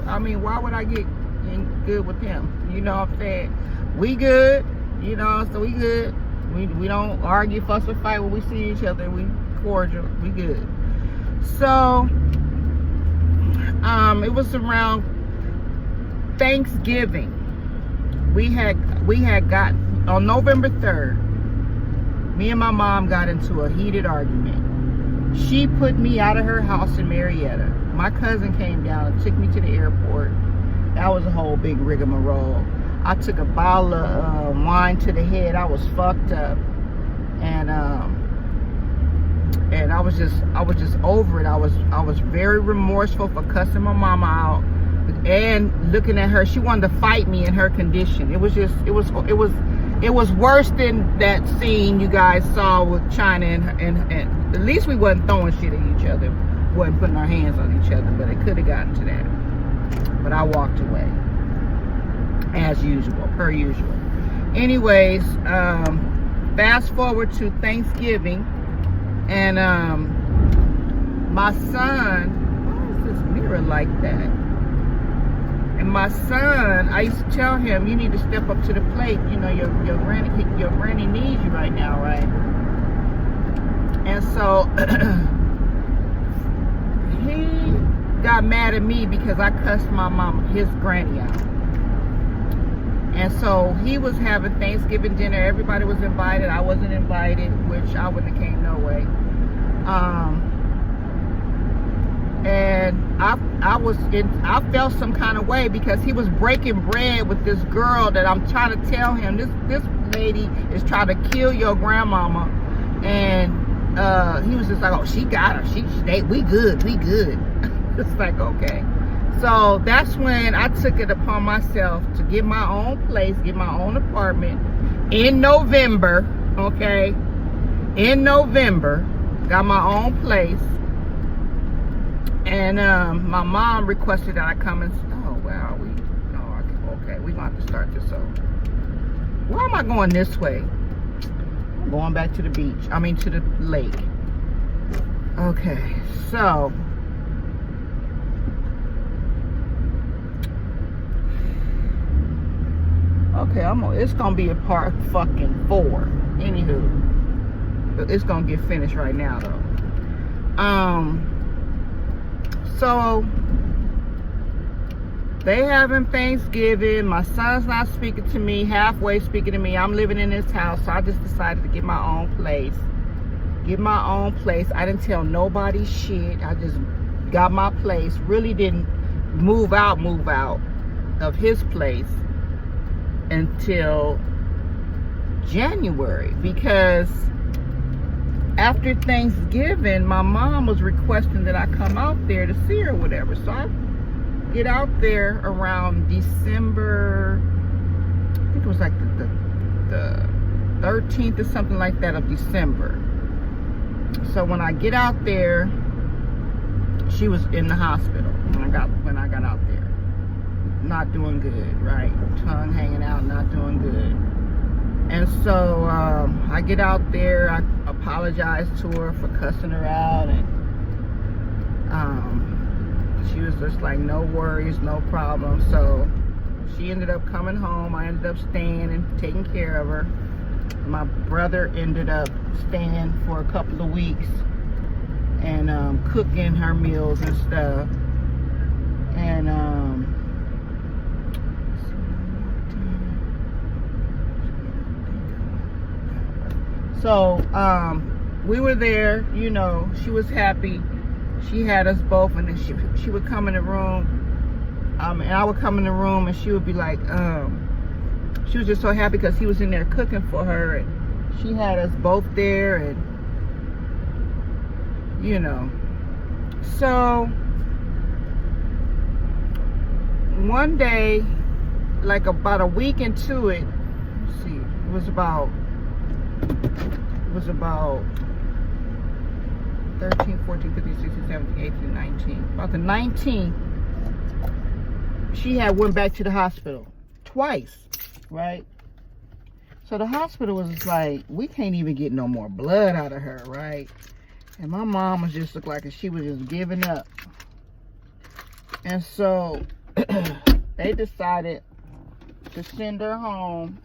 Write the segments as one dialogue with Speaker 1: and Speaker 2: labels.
Speaker 1: I mean, why would I get in good with him? You know what I'm saying? We good, you know, so we good. We don't argue, fuss, or fight when we see each other. We cordial, we good. So, it was around Thanksgiving. We had got, on November 3rd, me and my mom got into a heated argument. She put me out of her house in Marietta. My cousin came down and took me to the airport. That was a whole big rigmarole. I took a bottle of wine to the head. I was fucked up, and I was just over it. I was very remorseful for cussing my mama out and looking at her. She wanted to fight me in her condition. It was worse than that scene you guys saw with China and at least we wasn't throwing shit at each other, wasn't putting our hands on each other, but it could have gotten to that. But I walked away. As usual, per usual. Anyways, fast forward to Thanksgiving, and my son, why is this mirror like that? And my son, I used to tell him, you need to step up to the plate. You know, your granny needs you right now, right? And so he got mad at me because I cussed my mama, his granny, out. And so he was having Thanksgiving dinner. Everybody was invited. I wasn't invited, which I wouldn't have came no way. And I felt some kind of way because he was breaking bread with this girl that I'm trying to tell him, this lady is trying to kill your grandmama. And he was just like, oh, she got her. We good. It's like, okay. So that's when I took it upon myself to get my own place, get my own apartment in November, okay? In November, got my own place. And my mom requested that I come and, okay, we're going to have to start this over. Why am I going this way? I'm going back to the beach, to the lake. Okay, so okay, it's gonna be a part fucking 4. Anywho, it's gonna get finished right now though. So they having Thanksgiving. My son's not speaking to me, halfway speaking to me. I'm living in this house, so I just decided to get my own place. I didn't tell nobody shit. I just got my place. Really didn't move out of his place until January, because after Thanksgiving my mom was requesting that I come out there to see her or whatever. So I get out there around December, I think it was like the 13th or something like that of December. So when I get out there, she was in the hospital when I got out there. Not doing good, right? Tongue hanging out, not doing good. And so I get out there, I apologize to her for cussing her out, and she was just like, no worries, no problem. So she ended up coming home. I ended up staying and taking care of her. My brother ended up staying for a couple of weeks and cooking her meals and stuff. And so we were there, you know. She was happy. She had us both, and then she would come in the room, and I would come in the room, and she would be like, she was just so happy because he was in there cooking for her, and she had us both there, and you know. So one day, like about a week into it, let's see, it was about 13, 14, 15, 16, 17, 18, 19. About the 19th, she had went back to the hospital twice, right? So the hospital was just like, we can't even get no more blood out of her, right? And my mom was just looked like she was just giving up. And so they decided to send her home,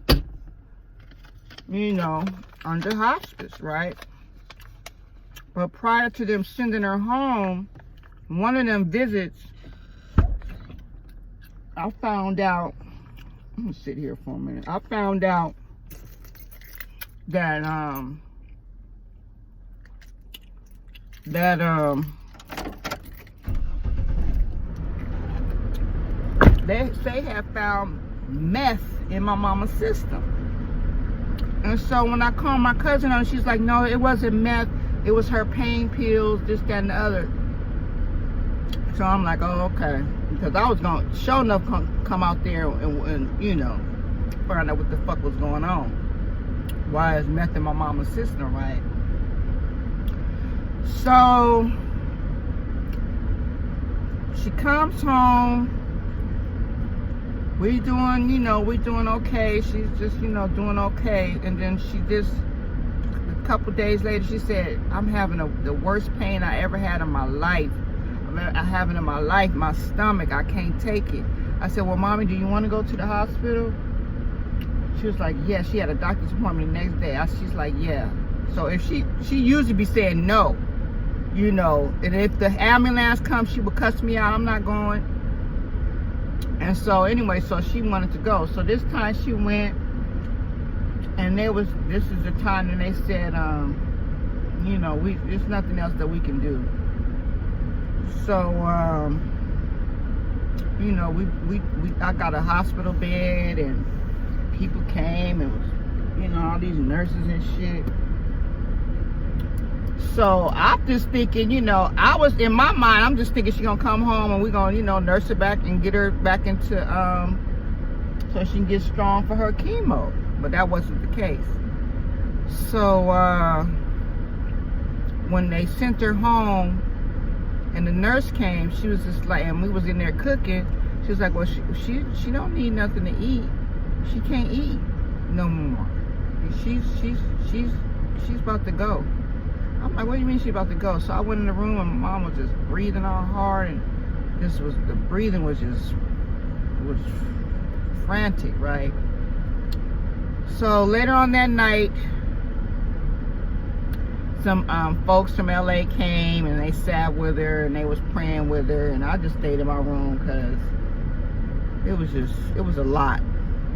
Speaker 1: you know, under hospice, right? But prior to them sending her home, one of them visits, I found out, I'm gonna sit here for a minute. I found out that they have found meth in my mama's system. And so when I called my cousin on, she's like, no, it wasn't meth, it was her pain pills, this, that, and the other. So I'm like, oh, okay. Because I was going to, sure enough, come out there and, you know, find out what the fuck was going on. Why is meth in my mama's system, right? So she comes home. We doing, you know, we doing okay. She's just, you know, doing okay. And then she just, a couple days later, she said, I'm having the worst pain I ever had in my life. I have it in my life, my stomach, I can't take it. I said, well, mommy, do you want to go to the hospital? She was like, yeah. She had a doctor's appointment the next day. She's like, yeah. So if she usually be saying no, you know, and if the ambulance comes, she would cuss me out. I'm not going. And so anyway, so she wanted to go. So this time she went, and this is the time that they said, you know, there's nothing else that we can do. So, you know, I got a hospital bed, and people came, and was, you know, all these nurses and shit. So I'm just thinking, you know, I was in my mind, I'm just thinking she's gonna come home and we're gonna, you know, nurse her back and get her back into, so she can get strong for her chemo. But that wasn't the case. So when they sent her home and the nurse came, she was just like, and we was in there cooking, she was like, well, she don't need nothing to eat. She can't eat no more. She's about to go. I'm like, what do you mean she's about to go? So I went in the room and my mom was just breathing all hard, and the breathing was frantic, right? So later on that night, some folks from LA came and they sat with her and they was praying with her, and I just stayed in my room because it was a lot.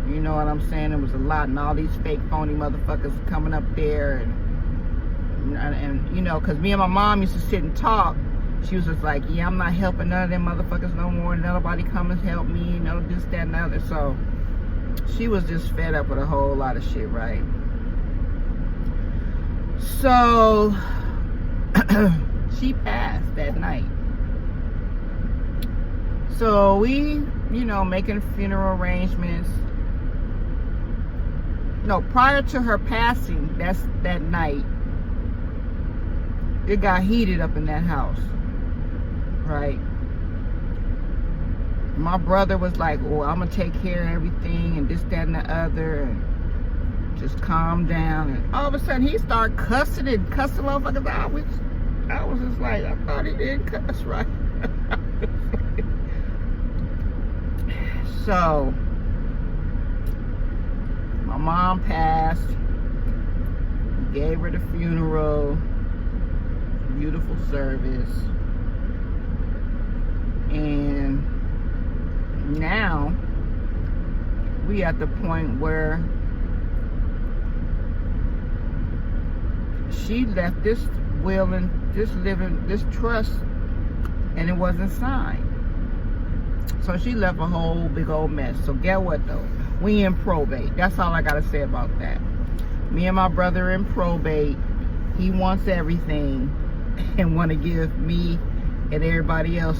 Speaker 1: You know what I'm saying? It was a lot, and all these fake phony motherfuckers coming up there, and you know, because me and my mom used to sit and talk. She was just like, yeah, I'm not helping none of them motherfuckers no more. Nobody come and help me, you know, this, that, and the other. So she was just fed up with a whole lot of shit, right? So she passed that night. So we, you know, making funeral arrangements. No, prior to her passing, that night, it got heated up in that house, right? My brother was like, oh, I'm gonna take care of everything and this, that, and the other, and just calm down. And all of a sudden he started cussing motherfuckers out. I was just like, I thought he didn't cuss, right? So my mom passed, gave her the funeral, beautiful service, and now we at the point where she left this will and this trust, and it wasn't signed. So she left a whole big old mess. So get what though? We in probate. That's all I gotta say about that. Me and my brother in probate. He wants everything and want to give me and everybody else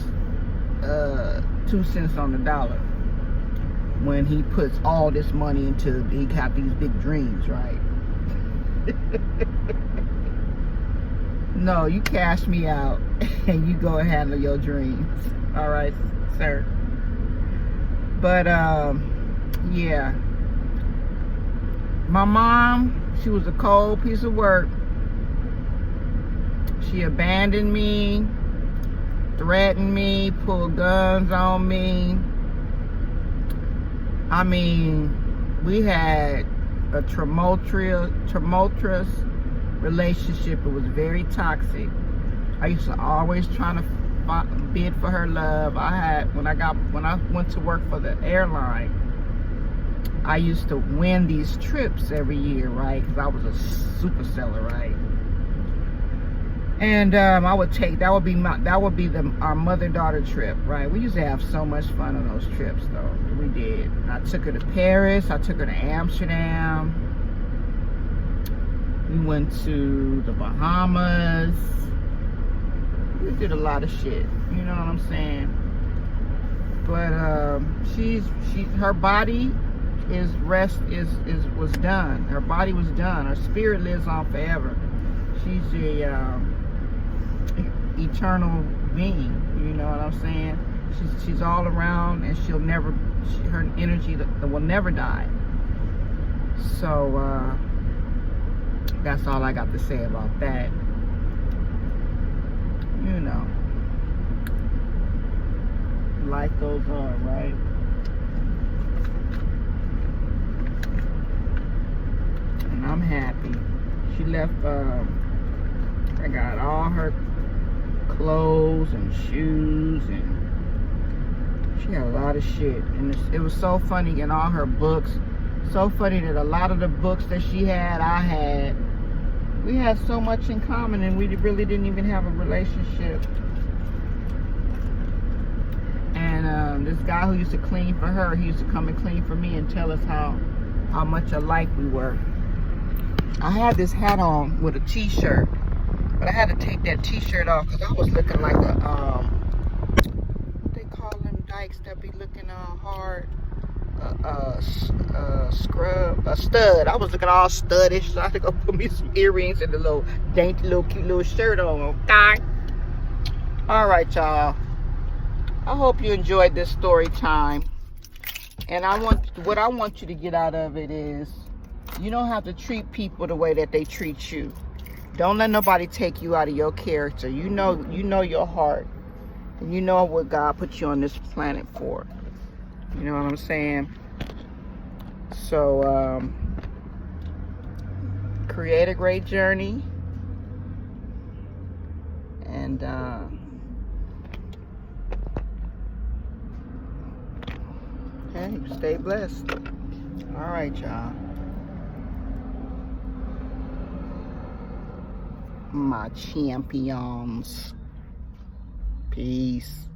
Speaker 1: 2 cents on the dollar when he puts all this money into, he got these big dreams, right? No, you cash me out and you go and handle your dreams. All right, sir. But yeah, my mom, she was a cold piece of work. She abandoned me, threatened me, pulled guns on me, I mean, we had a tumultuous relationship. It was very toxic. I used to always try to bid for her love. When I went to work for the airline, I used to win these trips every year, right? Because I was a super seller, right? And I would take, that would be our mother-daughter trip, right? We used to have so much fun on those trips, though. We did. I took her to Paris. I took her to Amsterdam. We went to the Bahamas. We did a lot of shit. You know what I'm saying? But her body was done. Her body was done. Her spirit lives on forever. She's a eternal being. You know what I'm saying? She's all around, and her energy will never die. So that's all I got to say about that. You know, life goes on, right? And I'm happy. She left, I got all her clothes and shoes, and she had a lot of shit. And it was so funny in all her books. So funny that a lot of the books that she had, I had. We had so much in common, and we really didn't even have a relationship. And this guy who used to clean for her, he used to come and clean for me and tell us how much alike we were. I had this hat on with a t-shirt, but I had to take that t-shirt off because I was looking like a what they call them dykes that be looking all hard. A stud. I was looking all studdish, so I had to go put me some earrings and a little dainty, little cute little shirt on. Okay. All right, y'all. I hope you enjoyed this story time. And what I want you to get out of it is, you don't have to treat people the way that they treat you. Don't let nobody take you out of your character. You know your heart, and you know what God put you on this planet for. You know what I'm saying? So, create a great journey. And, hey, stay blessed. All right, y'all. My champions. Peace.